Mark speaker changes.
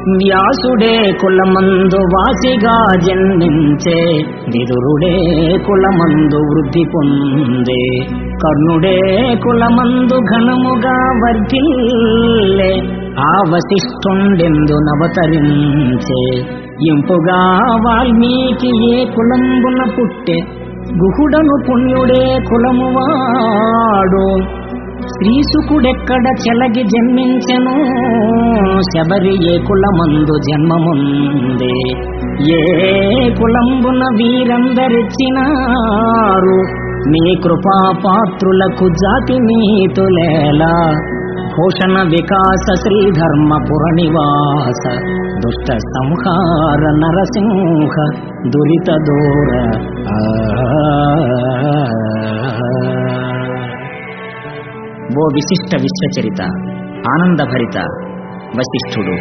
Speaker 1: వ్యాసుడే కులమందు వాసిగా జన్మించే, విదురుడే కులమందు వృద్ధి పొందే, కర్ణుడే కులమందు ఘనముగా వర్ధిల్లే, ఆ వశిష్ఠుండెందు నవతరించే, ఇంపుగా వాల్మీకి ఏ కులంబున పుట్టే, గుహుడను పుణ్యుడే కులమువాడు, శ్రీసుకుడెక్కడ చెలగి జన్మించెను, శబరి ఏ కులమందు జన్మముందే, ఏ కులంబున వీరందరిచ్చినారు, మీ కృపాపాత్రులకు జాతి నీతులేలా, భూషణ వికాస శ్రీధర్మపుర నివాస, దుష్ట సంహార నరసింహ దురిత దూర. ఓ విశిష్ట విశ్వచరిత, ఆనందభరిత వశిష్ఠుడు